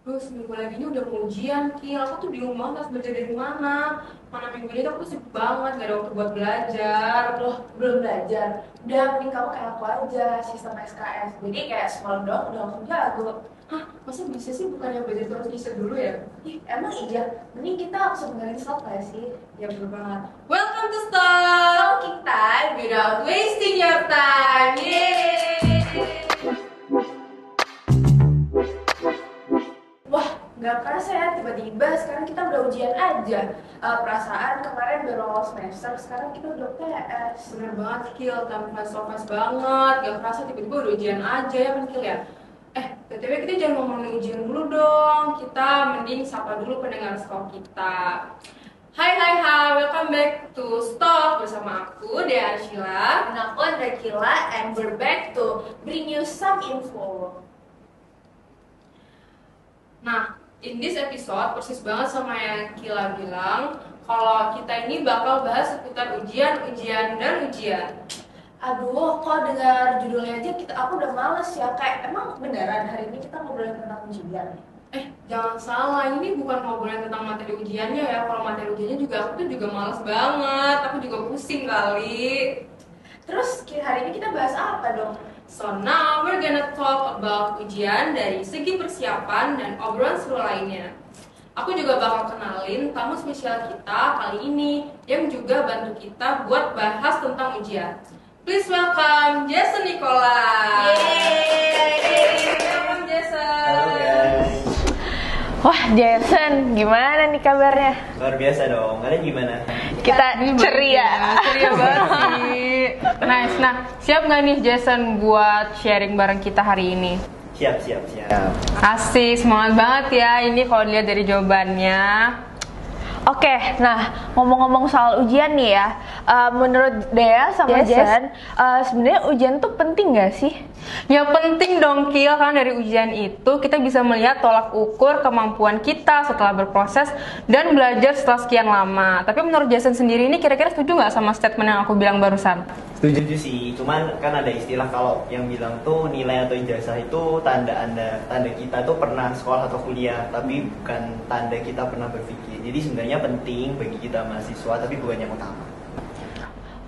Seminggu lagi ini udah mau ujian, Kil. Aku tuh bingung banget harus belajar dari mana. Mana minggu ini tuh aku sibuk banget, gak ada waktu buat belajar. Loh, belum belajar. Udah, mending kamu kayak aku aja, sistem SKS. Jadi kayak semalam doang udah langsung jago. Hah, masa bisa sih bukannya belajar terus bisa dulu ya? Ih, emang iya? Mending kita langsung dengerin slot gak sih? Ya bener banget. Welcome to Stop Talking time Without Wasting Your Time. Yeay! Wah, nggak kerasa ya tiba-tiba sekarang kita udah ujian aja. Perasaan kemarin baru awal semester, sekarang kita udah PS. Bener banget, Kil. Time flies so fast banget. Gak kerasa tiba-tiba udah ujian aja ya kan, Kil ya? BTW kita jangan ngomongin ujian dulu dong. Kita mending sapa dulu pendengar Stop kita. Hai hai hai, welcome back to Stop bersama aku, Dea Arshila. Dan aku Andra Kila, and we're back to bring you some info. Nah, in this episode persis banget sama yang Kila bilang, kalau kita ini bakal bahas seputar ujian, dan ujian. Aduh, kok dengar judulnya aja aku udah males ya. Kayak emang beneran hari ini kita ngobrolin tentang ujian? Jangan salah, ini bukan ngobrolin tentang materi ujiannya ya. Kalau materi ujiannya juga aku tuh juga males banget, aku juga pusing kali. Terus hari ini kita bahas apa dong? So now we're gonna talk about ujian dari segi persiapan dan obrolan seru lainnya. Aku juga bakal kenalin tamu spesial kita kali ini yang juga bantu kita buat bahas tentang ujian. Please welcome Jason Nicola. Yeay! Welcome Jason. Halo guys. Wah, Jason, gimana nih kabarnya? Luar biasa dong. Kalian gimana? Kita ceria. Ceria banget sih. Nice. Nah, siap nggak nih Jason buat sharing bareng kita hari ini? Siap. Asik, semangat banget ya ini kalau dilihat dari jawabannya. Oke, nah ngomong-ngomong soal ujian nih ya, menurut Dea sama Jason, sebenarnya ujian tuh penting nggak sih? Ya penting dong Kil, karena dari ujian itu kita bisa melihat tolak ukur kemampuan kita setelah berproses dan belajar setelah sekian lama. Tapi menurut Jason sendiri ini kira-kira setuju nggak sama statement yang aku bilang barusan? Setuju sih. Cuman kan ada istilah kalau yang bilang tuh nilai atau ijazah itu tanda kita tuh pernah sekolah atau kuliah, tapi bukan tanda kita pernah berpikir. Jadi sebenarnya penting bagi kita mahasiswa, tapi bukan yang utama.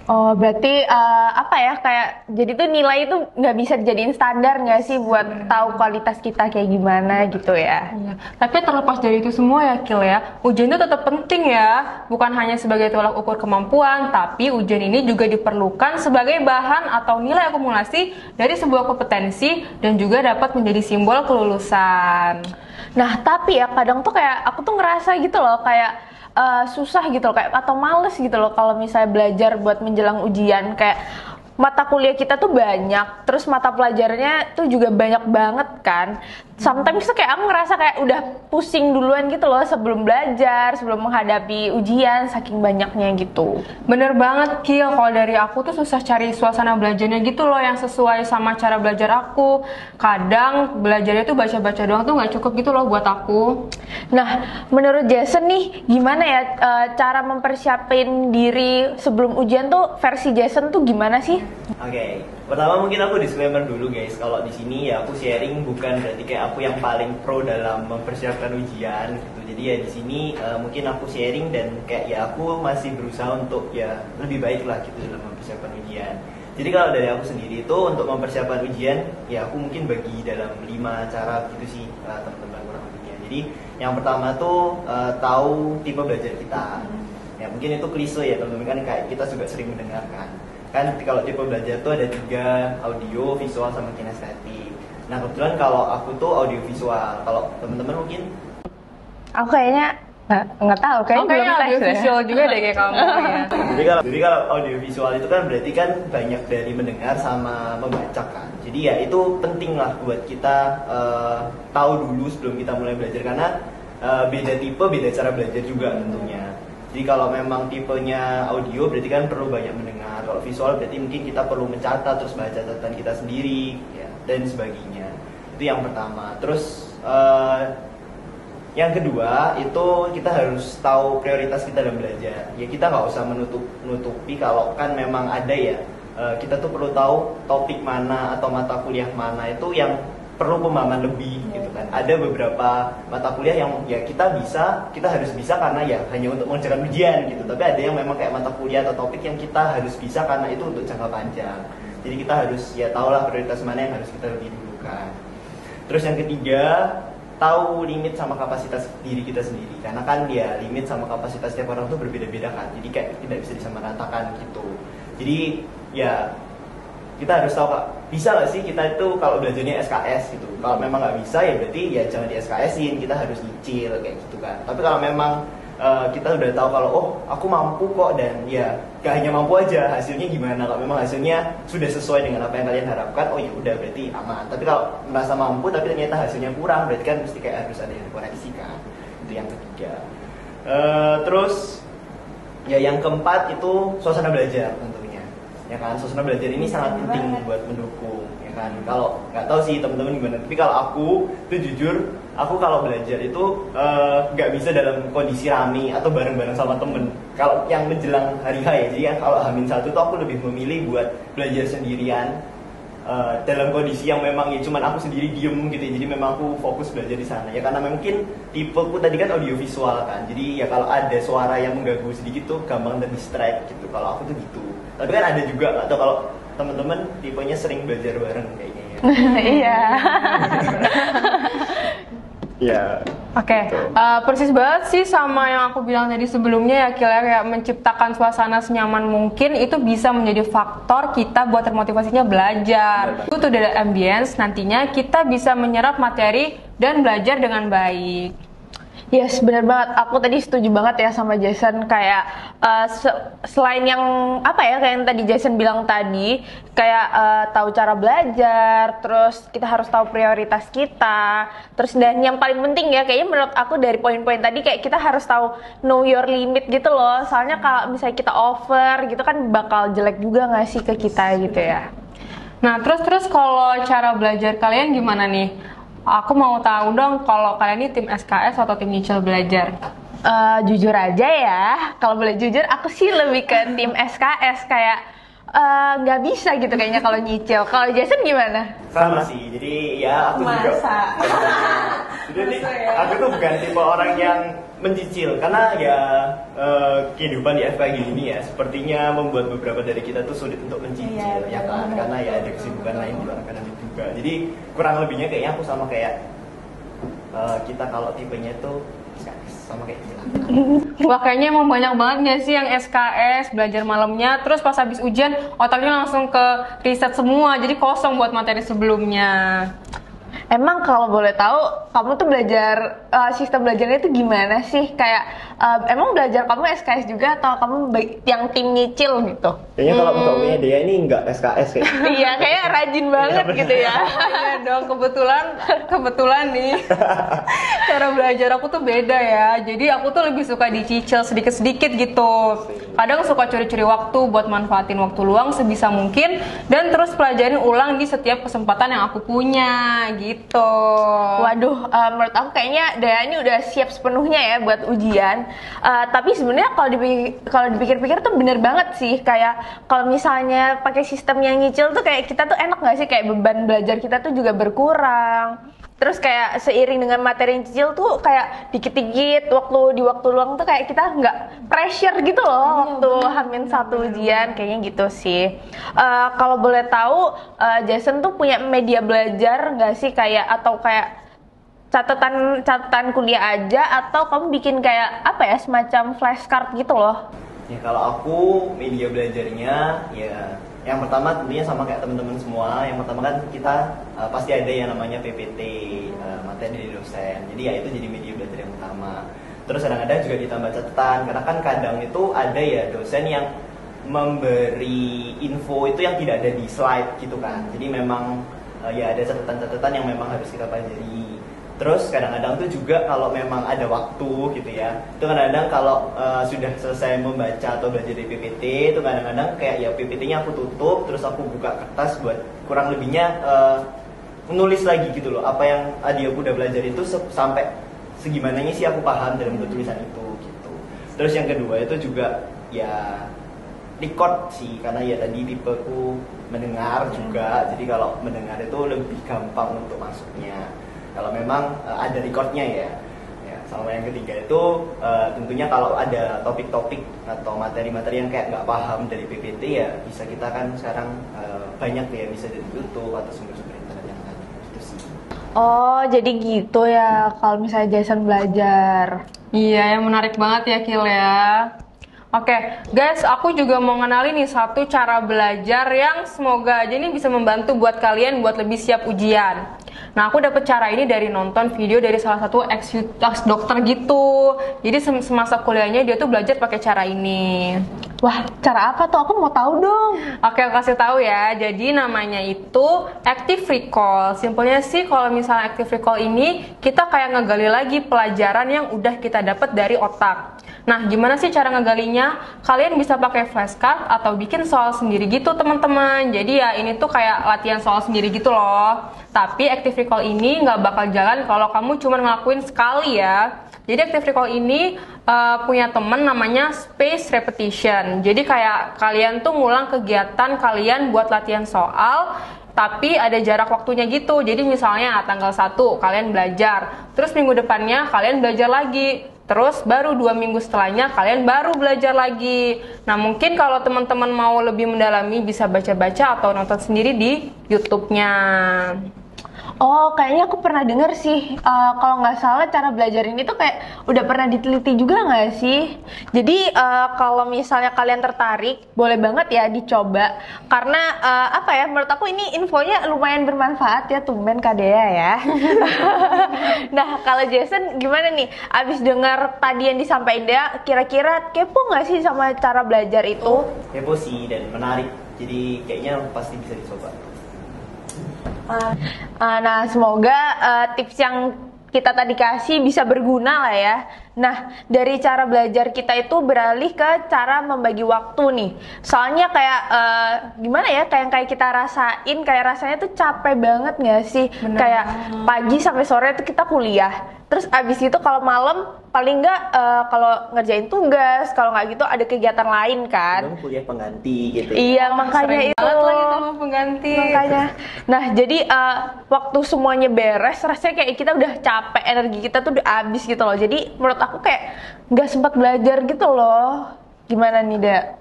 Oh, berarti apa ya, kayak jadi tuh nilai itu nggak bisa dijadiin standar nggak sih buat tahu kualitas kita kayak gimana gitu ya? Iya. Tapi terlepas dari itu semua ya Kil ya, ujian itu tetap penting ya. Bukan hanya sebagai tolak ukur kemampuan, tapi ujian ini juga diperlukan sebagai bahan atau nilai akumulasi dari sebuah kompetensi dan juga dapat menjadi simbol kelulusan. Nah, tapi ya kadang tuh kayak aku tuh ngerasa gitu loh, kayak susah gitu loh, kayak atau males gitu loh kalau misalnya belajar buat menjelang ujian. Kayak mata kuliah kita tuh banyak, terus mata pelajarannya tuh juga banyak banget kan. Sometimes tuh kayak aku ngerasa kayak udah pusing duluan gitu loh sebelum belajar, sebelum menghadapi ujian, saking banyaknya gitu. Bener banget Kil, kalau dari aku tuh susah cari suasana belajarnya gitu loh yang sesuai sama cara belajar aku. Kadang belajarnya tuh baca-baca doang tuh nggak cukup gitu loh buat aku. Nah, menurut Jason nih, gimana ya cara mempersiapin diri sebelum ujian tuh versi Jason tuh gimana sih? Oke. Pertama mungkin aku disclaimer dulu guys. Kalau di sini ya aku sharing bukan berarti kayak aku yang paling pro dalam mempersiapkan ujian gitu. Jadi ya di sini mungkin aku sharing dan kayak ya aku masih berusaha untuk ya lebih baik lah gitu dalam mempersiapkan ujian. Jadi kalau dari aku sendiri itu untuk mempersiapkan ujian ya aku mungkin bagi dalam 5 cara gitu sih teman-teman kurang lebihnya. Jadi yang pertama tuh tahu tipe belajar kita. Ya mungkin itu klise ya teman-teman, kan kayak kita juga sering mendengarkan. Kan kalau tipe belajar tuh ada 3, audio, visual, sama kinestetik. Nah kebetulan kalau aku tuh audio visual. Kalau teman-teman mungkin? Aku kayaknya nggak tahu, kayaknya belum tes audio deh. visual juga deh kayak kamu ya. Jadi kalau audio visual itu kan berarti kan banyak dari mendengar sama membaca kan. Jadi ya itu penting lah buat kita tahu dulu sebelum kita mulai belajar, karena beda tipe beda cara belajar juga tentunya. Jadi kalau memang tipenya audio berarti kan perlu banyak mendengar. Kalau visual berarti mungkin kita perlu mencatat, terus baca catatan kita sendiri ya, dan sebagainya. Itu yang pertama. Terus yang kedua itu kita harus tahu prioritas kita dalam belajar. Ya kita nggak usah menutupi kalau kan memang ada ya. Kita tuh perlu tahu topik mana atau mata kuliah mana itu yang perlu pemahaman lebih gitu kan. kan. Ada beberapa mata kuliah yang ya kita harus bisa karena ya hanya untuk mengerjakan ujian gitu. Tapi ada yang memang kayak mata kuliah atau topik yang kita harus bisa karena itu untuk jangka panjang. Jadi kita harus ya tahulah prioritas mana yang harus kita lebih dulukan. Terus yang ketiga, tahu limit sama kapasitas diri kita sendiri. Karena kan ya limit sama kapasitas setiap orang tuh berbeda-beda kan. Jadi kayak tidak bisa disamaratakan gitu. Jadi ya kita harus tahu Kak, bisa nggak sih kita itu kalau belajarnya SKS gitu. Kalau memang nggak bisa ya berarti ya jangan di SKS-in, kita harus nyicil kayak gitu kan. Tapi kalau memang kita udah tahu kalau oh aku mampu kok, dan ya gak hanya mampu aja, hasilnya gimana. Kalau memang hasilnya sudah sesuai dengan apa yang kalian harapkan, oh ya udah berarti aman. Tapi kalau merasa mampu tapi ternyata hasilnya kurang, berarti kan mesti kayak harus ada yang dikoreksi kan. Itu yang ketiga. Terus ya yang keempat itu suasana belajar tentunya. Ya kan, suasana belajar ini sangat penting buat mendukung, ya kan. Kalau nggak tahu sih teman-teman gimana, tapi kalau aku tuh jujur, aku kalau belajar itu nggak bisa dalam kondisi rame atau bareng-bareng sama temen. Kalau yang menjelang hari H ya, jadi kalau H-1 tuh aku lebih memilih buat belajar sendirian dalam kondisi yang memang ya cuman aku sendiri diem gitu ya. Jadi memang aku fokus belajar di sana ya, karena mungkin tipeku tadi kan audiovisual kan. Jadi ya kalau ada suara yang mengganggu sedikit tuh gampang terdistract gitu. Kalau aku tuh gitu. Tapi kan ada juga, atau kalau teman-teman tipenya sering belajar bareng kayaknya ya. Iya. Ya. Oke, persis banget sih sama yang aku bilang tadi sebelumnya ya, kira kayak menciptakan suasana senyaman mungkin itu bisa menjadi faktor kita buat termotivasinya belajar. Itu dari ambience, nantinya kita bisa menyerap materi dan belajar dengan baik. Yes, benar banget. Aku tadi setuju banget ya sama Jason. Kayak selain yang apa ya, kayak yang tadi Jason bilang tadi, kayak tahu cara belajar, terus kita harus tahu prioritas kita, terus dan yang paling penting ya, kayaknya menurut aku dari poin-poin tadi kayak kita harus tahu know your limit gitu loh. Soalnya kalau misalnya kita over gitu kan bakal jelek juga nggak sih ke kita gitu ya. Nah, terus kalau cara belajar kalian gimana nih? Aku mau tahu dong kalau kalian ini tim SKS atau tim nyicil belajar. Jujur aja ya, kalau boleh jujur aku sih lebih ke tim SKS, kayak nggak bisa gitu kayaknya kalau nyicil. Kalau Jason gimana? Sama sih, jadi ya aku juga. Jadi aku tuh bukan tipe orang yang mencicil, karena ya kehidupan di FKG ini ya sepertinya membuat beberapa dari kita tuh sulit untuk mencicil, ya kan? Karena ya ada kesibukan lain di luar akademik juga. Jadi kurang lebihnya kayaknya aku sama kayak kita kalau tipenya itu sama kayak gila. Wah, kayaknya emang banyak banget gak sih yang SKS belajar malamnya, terus pas habis ujian otaknya langsung ke riset semua, jadi kosong buat materi sebelumnya. Emang kalau boleh tahu, kamu tuh belajar sistem belajarnya itu gimana sih? Kayak emang belajar kamu SKS juga atau kamu yang tim nyicil gitu? Kayaknya kalau punya dia ini enggak SKS kayak. Iya, kayak rajin banget gitu ya. Iya dong, kebetulan nih cara belajar aku tuh beda ya. Jadi aku tuh lebih suka dicicil sedikit-sedikit gitu. Kadang suka curi-curi waktu buat manfaatin waktu luang sebisa mungkin, dan terus pelajarin ulang di setiap kesempatan yang aku punya gitu. Waduh, menurut aku kayaknya Dea ini udah siap sepenuhnya ya buat ujian. Tapi sebenarnya kalau dipikir-pikir tuh bener banget sih. Kayak kalau misalnya pakai sistem yang nyicil tuh kayak kita tuh enak nggak sih, kayak beban belajar kita tuh juga berkurang. Terus kayak seiring dengan materi yang cicil tuh kayak dikit-dikit di waktu luang tuh kayak kita nggak pressure gitu loh waktu H-1 ujian, kayaknya gitu sih. Kalau boleh tahu, Jason tuh punya media belajar nggak sih, kayak atau kayak catatan kuliah aja, atau kamu bikin kayak apa ya, semacam flashcard gitu loh? Ya kalau aku media belajarnya ya yang pertama tentunya sama kayak teman-teman semua. Yang pertama kan kita pasti ada yang namanya PPT, materi dari dosen. Jadi ya itu jadi media belajar yang utama. Terus kadang-kadang juga ditambah catatan, karena kan kadang itu ada ya dosen yang memberi info itu yang tidak ada di slide gitu kan. Jadi memang ya ada catatan-catatan yang memang harus kita pelajari. Terus kadang-kadang tuh juga kalau memang ada waktu gitu ya, itu kadang-kadang kalau sudah selesai membaca atau belajar di PPT, itu kadang-kadang kayak ya PPT-nya aku tutup, terus aku buka kertas buat kurang lebihnya menulis lagi gitu loh, apa yang aku udah belajar itu sampai segimananya sih aku paham dalam bentuk tulisan itu gitu. Terus yang kedua itu juga ya record sih, karena ya tadi tipeku mendengar juga, jadi kalau mendengar itu lebih gampang untuk masuknya. Kalau memang ada recordnya ya. Sama yang ketiga itu tentunya kalau ada topik-topik atau materi-materi yang kayak nggak paham dari PPT ya bisa kita kan sekarang banyak ya, bisa dari YouTube atau sumber-sumber internet yang lain. Itu sih. Oh, jadi gitu ya kalau misalnya Jason belajar. Iya, yang menarik banget ya Kil ya. Oke, guys, aku juga mau ngenalin nih satu cara belajar yang semoga aja ini bisa membantu buat kalian buat lebih siap ujian. Nah, aku dapet cara ini dari nonton video dari salah satu ex dokter gitu. Jadi semasa kuliahnya dia tuh belajar pakai cara ini. Wah, cara apa tuh? Aku mau tahu dong. Oke, aku kasih tahu ya. Jadi namanya itu active recall. Simpelnya sih kalau misalnya active recall ini kita kayak ngegali lagi pelajaran yang udah kita dapat dari otak. Nah, gimana sih cara ngegalinya? Kalian bisa pakai flashcard atau bikin soal sendiri gitu, teman-teman. Jadi ya ini tuh kayak latihan soal sendiri gitu loh. Tapi active recall ini nggak bakal jalan kalau kamu cuma ngelakuin sekali ya. Jadi active recall ini punya temen namanya space repetition. Jadi kayak kalian tuh ngulang kegiatan kalian buat latihan soal, tapi ada jarak waktunya gitu. Jadi misalnya tanggal 1 kalian belajar, terus minggu depannya kalian belajar lagi, terus baru 2 minggu setelahnya kalian baru belajar lagi. Nah, mungkin kalau teman-teman mau lebih mendalami bisa baca-baca atau nonton sendiri di YouTube-nya. Oh, kayaknya aku pernah denger sih, kalau nggak salah cara belajar ini tuh kayak udah pernah diteliti juga nggak sih? Jadi kalau misalnya kalian tertarik, boleh banget ya dicoba. Karena apa ya, menurut aku ini infonya lumayan bermanfaat ya, tumben Kak Dea ya. Nah, kalau Jason gimana nih? Abis dengar tadi yang disampaikan Dea, kira-kira kepo nggak sih sama cara belajar itu? Kepo sih dan menarik, jadi kayaknya pasti bisa dicoba. Nah, semoga tips yang kita tadi kasih bisa berguna lah ya. Nah, dari cara belajar kita itu beralih ke cara membagi waktu nih. Soalnya kayak gimana ya, kayak kita rasain, kayak rasanya tuh capek banget gak sih? Bener. Kayak pagi sampai sore itu kita kuliah. Terus abis itu kalau malam paling nggak kalau ngerjain tugas, kalau nggak gitu ada kegiatan lain kan. Belum kuliah pengganti gitu. Iya, makanya Sering itu. banget lagi sama pengganti. Makanya. Nah, jadi waktu semuanya beres, rasanya kayak kita udah capek, energi kita tuh udah habis gitu loh. Jadi menurut aku kayak nggak sempat belajar gitu loh. Gimana nih, Da?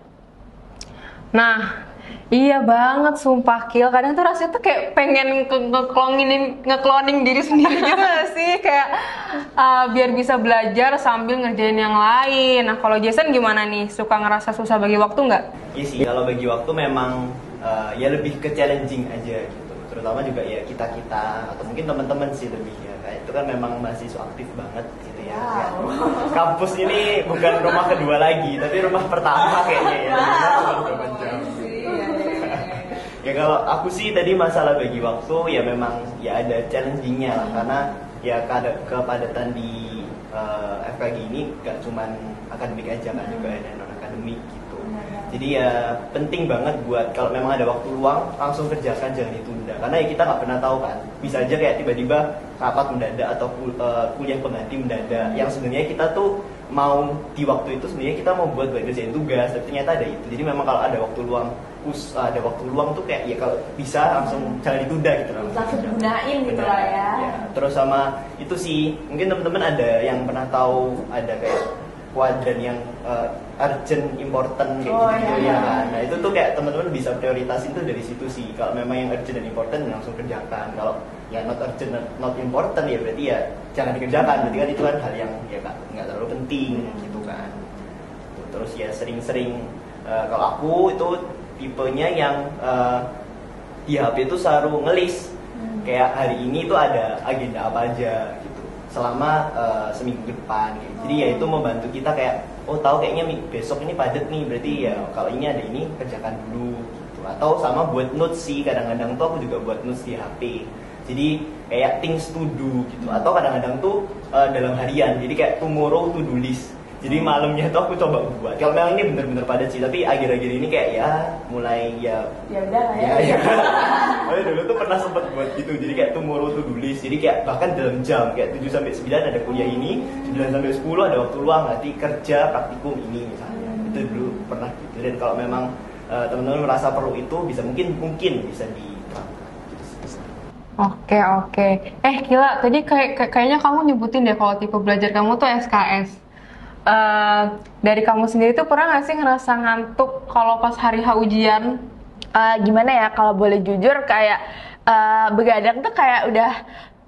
Nah, iya banget sumpah Kil. Kadang tuh rasanya tuh kayak pengen ngekloning diri sendiri gitu gak sih? Kayak biar bisa belajar sambil ngerjain yang lain. Nah, kalau Jason gimana nih? Suka ngerasa susah bagi waktu nggak? Iya sih, kalau bagi waktu memang ya lebih ke challenging aja gitu. Terutama juga ya kita atau mungkin teman-teman sih lebih ya. Kayak itu kan memang mahasiswa aktif banget gitu ya. Ya. Kampus ini bukan rumah kedua lagi, tapi rumah pertama kayaknya ya. Cuma jam. Ya kalau aku sih tadi masalah bagi waktu ya memang ya ada challengingnya lah, karena ya kepadatan di FKG ini gak cuman akademik aja kan, juga ada non akademik gitu. Jadi ya penting banget buat kalau memang ada waktu luang langsung kerjakan, jangan ditunda, karena ya kita nggak pernah tahu kan, bisa aja kayak tiba-tiba rapat mendadak atau kuliah pengganti mendadak yang sebenarnya kita tuh mau di waktu itu sebenarnya kita mau buat ngerjain tugas, tapi ternyata ada itu. Jadi memang kalau ada waktu luang tuh kayak ya kalau bisa langsung jangan ditunda gitu, langsung gunain gitu lah ya. Terus sama itu sih mungkin teman-teman ada yang pernah tahu ada kayak kuadran yang urgent, important kayak gitu ya kan. Nah itu tuh kayak teman-teman bisa prioritasin tuh dari situ sih. Kalau memang yang urgent dan important langsung kerjakan. Kalau ya not urgent, not important ya berarti ya jangan dikerjakan. Berarti kan itu kan hal yang ya nggak terlalu penting gitu kan. Terus ya sering-sering kalau aku itu tipenya yang di HP itu selalu ngelis kayak hari ini tuh ada agenda apa aja gitu selama seminggu ke depan gitu. Jadi ya itu membantu kita kayak oh tahu kayaknya besok ini padat nih, berarti ya kalau ini ada ini kerjakan dulu gitu. Atau sama buat notes sih, kadang-kadang tuh aku juga buat notes di HP. Jadi kayak things to do gitu. Atau kadang-kadang tuh dalam harian, jadi kayak tomorrow to do list. Jadi malamnya tuh aku coba buat. Kalau memang ini bener-bener padat sih, tapi akhir-akhir ini kayak ya mulai ya udah lah ya. Dulu tuh pernah sempat buat gitu. Jadi kayak tomorrow to do list. Jadi kayak bahkan dalam jam kayak 7 sampai 9 ada kuliah ini, 9 sampai 10 ada waktu luang, nanti kerja praktikum ini misalnya. Itu dulu pernah gitu. Dan kalau memang teman-teman merasa perlu itu bisa mungkin bisa diterapkan gitu sih. Oke, oke. Gila, tadi kayaknya kamu nyebutin deh kalau tipe belajar kamu tuh SKS. Dari kamu sendiri tuh pernah nggak sih ngerasa ngantuk kalau pas hari H ujian? Gimana ya, kalau boleh jujur kayak begadang tuh kayak udah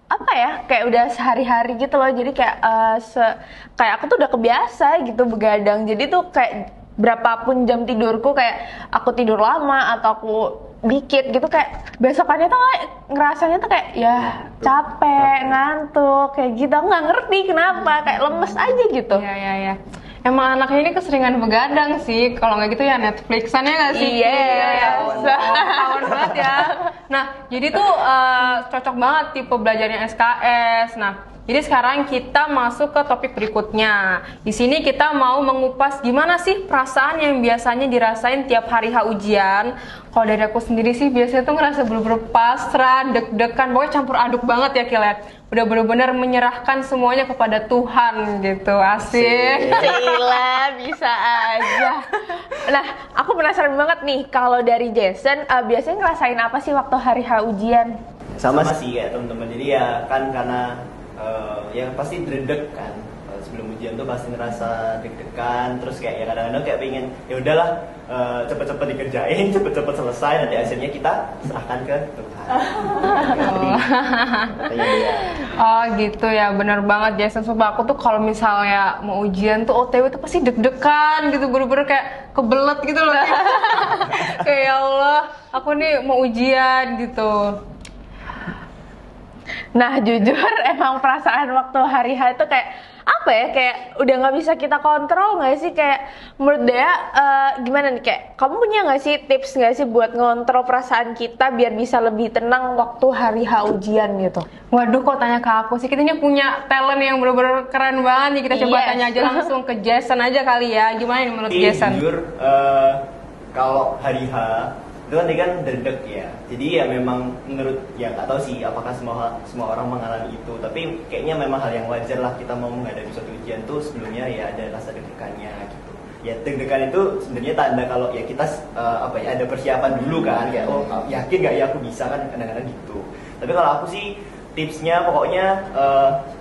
apa ya, kayak udah sehari-hari gitu loh. Jadi kayak kayak aku tuh udah kebiasa gitu begadang. Jadi tuh kayak berapapun jam tidurku, kayak aku tidur lama atau aku dikit gitu, kayak besokannya tuh kayak ngerasanya tuh kayak ya capek, ngantuk kayak gitu. Aku nggak ngerti kenapa, kayak lemes aja gitu. Ya. Emang anaknya ini keseringan begadang sih. Kalau nggak gitu ya Netflixan ya nggak sih? Iya. Tahun banget ya. Nah, jadi tuh cocok banget tipe belajarnya SKS. Nah, jadi sekarang kita masuk ke topik berikutnya. Di sini kita mau mengupas gimana sih perasaan yang biasanya dirasain tiap hari H ujian. Kalau dari aku sendiri sih biasanya tuh ngerasa bener-bener pasrah, deg-degan, pokoknya campur aduk banget ya Kilet. Udah bener-bener menyerahkan semuanya kepada Tuhan gitu, asik. Gila, bisa aja. Nah, aku penasaran banget nih, kalau dari Jason, biasanya ngerasain apa sih waktu hari H ujian? Sama sih kayak teman-teman, jadi ya kan karena ya pasti dredeg kan. Sebelum ujian tuh pasti ngerasa deg-degan, terus kayak ya kadang-kadang kayak pengen ya udahlah cepet-cepet dikerjain, cepet-cepet selesai, nanti hasilnya kita serahkan ke Tuhan. Katanya dia. Oh gitu ya, bener banget Jason. Sumpah aku tuh kalau misalnya mau ujian tuh OTW tuh pasti deg-degan gitu, bener-bener kayak kebelet gitu loh. Kayak ya Allah, aku nih mau ujian gitu. Nah, jujur emang perasaan waktu hari H itu kayak apa ya, kayak udah nggak bisa kita kontrol nggak sih? Kayak menurut Dea, gimana nih, kayak kamu punya nggak sih tips nggak sih buat ngontrol perasaan kita biar bisa lebih tenang waktu hari H ujian gitu? Waduh, kok tanya ke aku sih? Kita ini punya talent yang bener-bener keren banget nih. Kita coba tanya aja langsung ke Jason aja kali ya. Gimana nih menurut Jason? Jujur, kalau hari H itu kan dredeg ya. Jadi ya memang menurut, ya nggak tahu sih apakah semua orang mengalami itu. Tapi kayaknya memang hal yang wajar lah, kita mau menghadapi suatu ujian tuh sebelumnya ya ada rasa deg-degannya gitu. Ya deg-degan itu sebenarnya tanda kalau ya kita ada persiapan dulu kan, kayak oh yakin nggak ya aku bisa, kan kadang-kadang gitu. Tapi kalau aku sih tipsnya pokoknya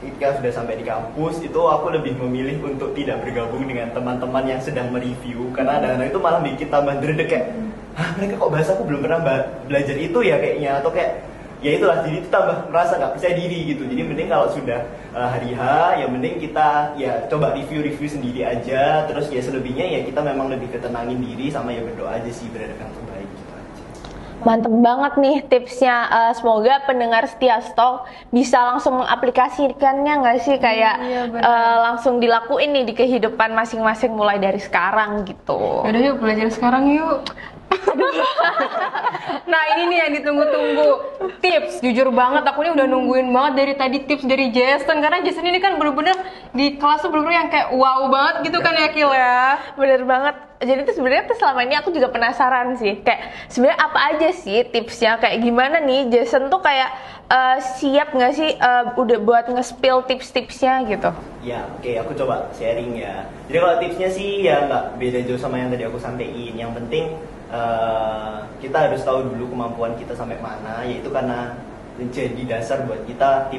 ketika sudah sampai di kampus itu aku lebih memilih untuk tidak bergabung dengan teman-teman yang sedang mereview, karena kadang-kadang itu malah bikin tambah dredeg kayak mereka kok bahasa aku belum pernah belajar itu ya kayaknya, atau kayak ya itulah, jadi itu tambah merasa nggak percaya diri gitu. Jadi mending kalau sudah hari H ya mending kita ya coba review sendiri aja, terus ya selebihnya ya kita memang lebih ketenangin diri sama ya berdoa aja sih, berharap yang terbaik gitu aja. Mantep banget nih tipsnya. Semoga pendengar setia Stalk bisa langsung mengaplikasikannya nggak sih, kayak langsung dilakuin nih di kehidupan masing-masing mulai dari sekarang gitu. Yaudah yuk belajar sekarang yuk. Nah ini nih yang ditunggu-tunggu, tips. Jujur banget aku ini udah nungguin banget dari tadi tips dari Jason, karena Jason ini kan bener-bener di kelas tuh bener-bener yang kayak wow banget gitu kan ya Kil ya. Bener banget. Jadi tuh sebenarnya tuh selama ini aku juga penasaran sih, kayak sebenarnya apa aja sih tipsnya, kayak gimana nih Jason tuh kayak siap nggak sih udah buat nge-spill tips-tipsnya gitu? Ya oke, aku coba sharing ya. Jadi kalau tipsnya sih ya nggak beda jauh sama yang tadi aku sampaikan. Yang penting kita harus tahu dulu kemampuan kita sampai mana, yaitu karena menjadi dasar buat kita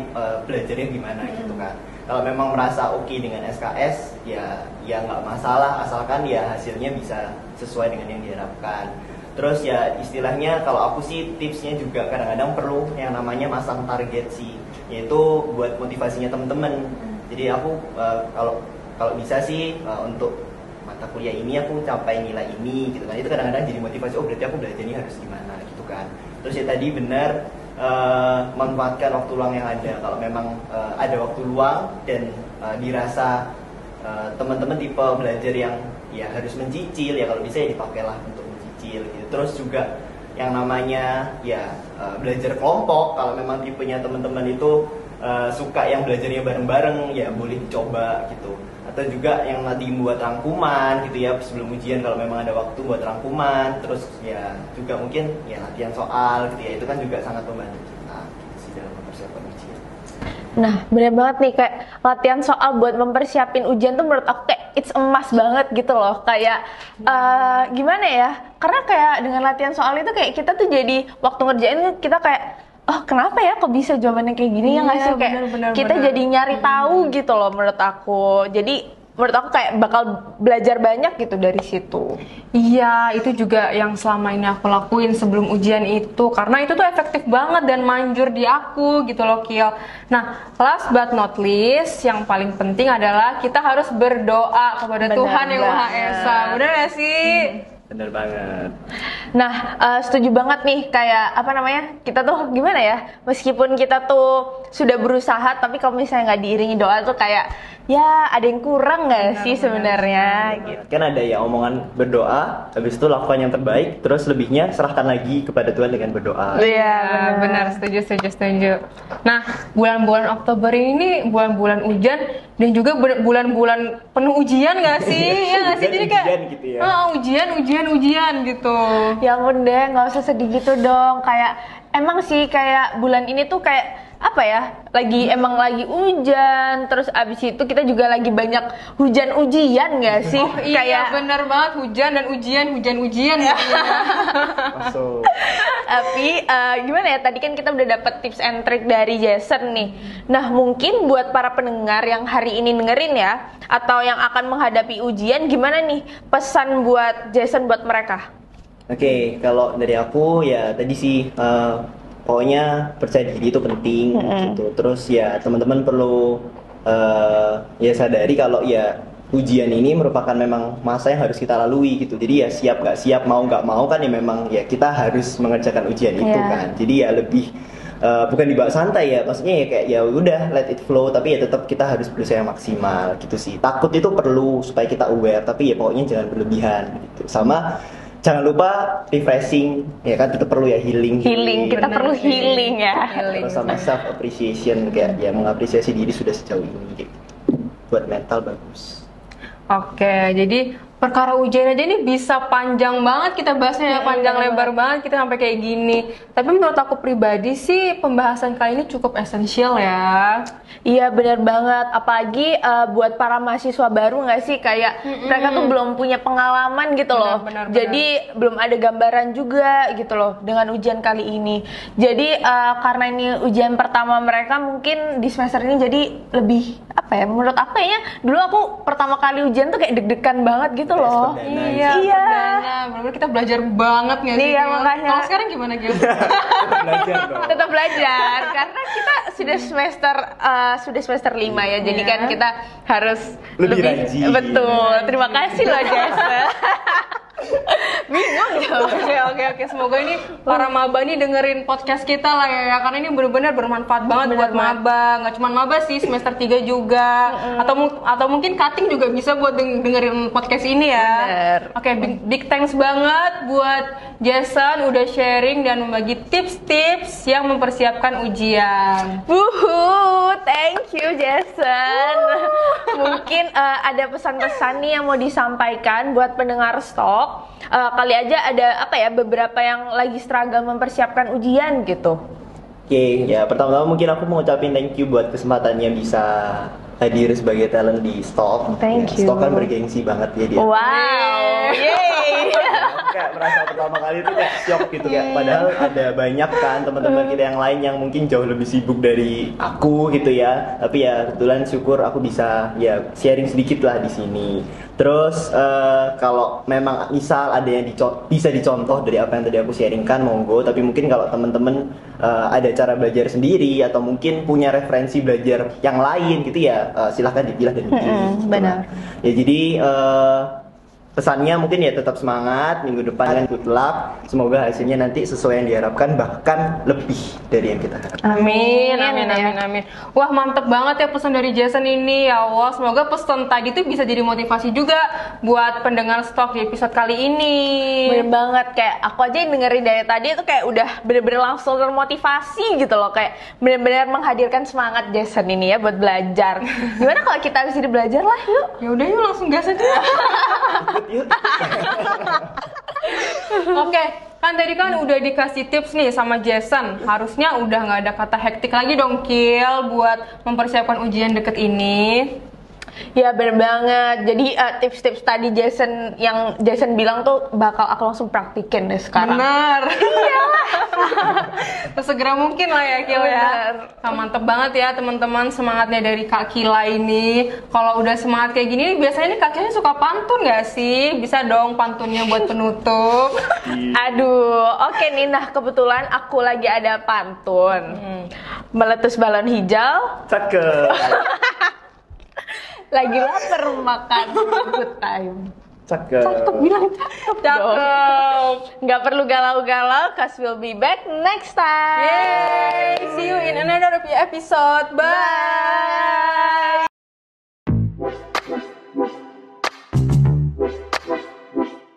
belajarnya gimana gitu kan. Kalau memang merasa oke dengan SKS ya nggak masalah, asalkan ya hasilnya bisa sesuai dengan yang diharapkan. Terus ya istilahnya kalau aku sih tipsnya juga kadang-kadang perlu yang namanya masang target sih, yaitu buat motivasinya temen-temen. Jadi aku kalau bisa sih untuk mata kuliah ini aku capai nilai ini gitu kan, itu kadang-kadang jadi motivasi, oh berarti aku belajarnya harus gimana gitu kan. Terus ya tadi benar, manfaatkan waktu luang yang ada. Kalau memang ada waktu luang dan dirasa teman-teman tipe belajar yang ya harus mencicil, ya kalau bisa ya dipakailah untuk mencicil gitu. Terus juga yang namanya ya belajar kelompok, kalau memang tipenya teman-teman itu suka yang belajarnya bareng-bareng ya boleh dicoba gitu. Atau juga yang nanti buat rangkuman gitu ya sebelum ujian, kalau memang ada waktu buat rangkuman. Terus ya juga mungkin ya latihan soal gitu ya, itu kan juga sangat membantu kita sih dalam mempersiapkan ujian. Nah bener banget nih, kayak latihan soal buat mempersiapin ujian tuh menurut aku kayak it's emas banget gitu loh. Kayak gimana ya, karena kayak dengan latihan soal itu kayak kita tuh jadi waktu ngerjain kita kayak oh kenapa ya kok bisa jawabannya kayak gini, ya nggak Iya, sih, kayak benar, kita benar. jadi nyari tahu gitu loh menurut aku. Jadi menurut aku kayak bakal belajar banyak gitu dari situ. Iya, itu juga yang selama ini aku lakuin sebelum ujian itu, karena itu tuh efektif banget dan manjur di aku gitu loh, Kiel. Nah, last but not least, yang paling penting adalah kita harus berdoa kepada Benar Tuhan Yang Maha banget. Esa. Bener gak sih? Bener banget. Nah, setuju banget nih, kayak apa namanya, kita tuh gimana ya, meskipun kita tuh sudah berusaha, tapi kalau misalnya nggak diiringi doa tuh kayak ya ada yang kurang nggak sih sebenarnya gitu. Kan ada ya omongan berdoa, habis itu lakukan yang terbaik, terus lebihnya serahkan lagi kepada Tuhan dengan berdoa. Iya, Ya, benar, setuju. Nah, bulan-bulan Oktober ini bulan-bulan hujan dan juga bulan-bulan penuh ujian gak sih? Ya nggak sih? Jadi kayak Ujian gitu ya. ujian gitu. Ya ampun deh, nggak usah sedih gitu dong. Kayak emang sih kayak bulan ini tuh kayak apa ya? Emang lagi hujan, terus abis itu kita juga lagi banyak hujan-ujian nggak sih? Iya, Kayak benar banget, hujan dan hujan-ujian gitu ya. Masuk. tapi gimana ya? Tadi kan kita udah dapet tips and trick dari Jason nih. Nah mungkin buat para pendengar yang hari ini dengerin ya, atau yang akan menghadapi ujian, gimana nih pesan buat Jason buat mereka? Oke, kalau dari aku ya tadi sih pokoknya percaya diri itu penting gitu. Terus ya teman-teman perlu ya sadari kalau ya ujian ini merupakan memang masa yang harus kita lalui gitu. Jadi ya siap nggak siap, mau nggak mau kan ya memang ya kita harus mengerjakan ujian itu Iya. kan. Jadi ya lebih bukan dibawa santai ya, maksudnya ya kayak ya udah let it flow, tapi ya tetap kita harus berusaha maksimal gitu sih. Takut itu perlu supaya kita aware, tapi ya pokoknya jangan berlebihan gitu. Sama jangan lupa refreshing, ya kan kita perlu ya healing. Kita perlu healing ya. Terus sama self appreciation, kayak ya mengapresiasi diri sudah sejauh ini gitu. Buat mental bagus. Oke, jadi perkara ujian aja ini bisa panjang banget kita bahasnya ya, panjang lebar banget kita sampai kayak gini. Tapi menurut aku pribadi sih pembahasan kali ini cukup esensial ya. Iya benar banget, apalagi buat para mahasiswa baru nggak sih, kayak mereka tuh belum punya pengalaman gitu loh. Benar. Jadi belum ada gambaran juga gitu loh dengan ujian kali ini. Jadi karena ini ujian pertama mereka, mungkin di semester ini jadi lebih apa ya? Menurut aku kayaknya dulu aku pertama kali ujian tuh kayak deg-degan banget gitu loh. Perdana Iya, Iya. perdana. Benar-benar kita belajar banget nggak sih? Iya, Gil? makanya. Kalau sekarang gimana Gil? Belajar dong. Tetap belajar karena kita sudah semester 5 ya. Jadi Iya. kan kita harus Lebih rajin. Betul. Terima kasih loh Jason. Bingung ya. Oke. Semoga ini para maba nih dengerin podcast kita lah ya. Karena ini benar-benar bermanfaat banget buat maba. Nggak cuma maba sih, semester 3 juga. Atau mungkin cutting juga bisa buat dengerin podcast ini ya. Bener. Oke, big thanks banget buat Jason udah sharing dan membagi tips-tips yang mempersiapkan ujian. Wuhu, thank you Jason. Mungkin ada pesan-pesan nih yang mau disampaikan buat pendengar stok. Kali aja ada apa ya, beberapa yang lagi struggle mempersiapkan ujian gitu. Oke, ya pertama-tama mungkin aku mau ucapin thank you buat kesempatannya bisa hadir sebagai talent di Stok. Thank Ya, you. Stok kan bergengsi banget ya dia. Wow, yeay. Aku kayak merasa pertama kali itu kayak shock gitu, kayak padahal ada banyak kan teman-teman kita yang lain yang mungkin jauh lebih sibuk dari aku gitu ya. Tapi ya kebetulan syukur aku bisa ya sharing sedikit lah di sini. Terus kalau memang misal ada yang bisa dicontoh dari apa yang tadi aku sharingkan, monggo. Tapi mungkin kalau teman-teman ada cara belajar sendiri atau mungkin punya referensi belajar yang lain gitu ya, silahkan dipilah dan dipilih. gitu benar. lah. Ya jadi pesannya mungkin ya tetap semangat, minggu depan kan good luck. Semoga hasilnya nanti sesuai yang diharapkan, bahkan lebih dari yang kita harapkan. Amin. Wah, mantep banget ya pesan dari Jason ini ya Allah. Semoga pesan tadi tuh bisa jadi motivasi juga buat pendengar stok di episode kali ini. Bener banget, kayak aku aja yang dengerin dari tadi itu kayak udah bener-bener langsung termotivasi gitu loh. Kayak bener-bener menghadirkan semangat Jason ini ya buat belajar. Gimana kalau kita habis ini belajar lah yuk? Ya udah yuk langsung gas aja. Yuk. Oke, kan tadi kan udah dikasih tips nih sama Jason. Harusnya udah nggak ada kata hektik lagi dong, Kil, buat mempersiapkan ujian deket ini. Ya bener banget. Jadi tips-tips tadi yang Jason bilang tuh bakal aku langsung praktikin deh sekarang. Benar. Segera mungkin lah ya Kil ya. Nah, mantep banget ya teman-teman semangatnya dari Kak Kila ini. Kalau udah semangat kayak gini biasanya nih Kak Kila suka pantun gak sih? Bisa dong pantunnya buat penutup. Aduh, oke nih. Nah kebetulan aku lagi ada pantun. Meletus balon hijau. Cakep. Lagi lapar makan good time. Cakep. Bilang cakep dong. Cakep. Nggak perlu galau-galau, cause we'll be back next time. Yay! See you in another episode. Bye.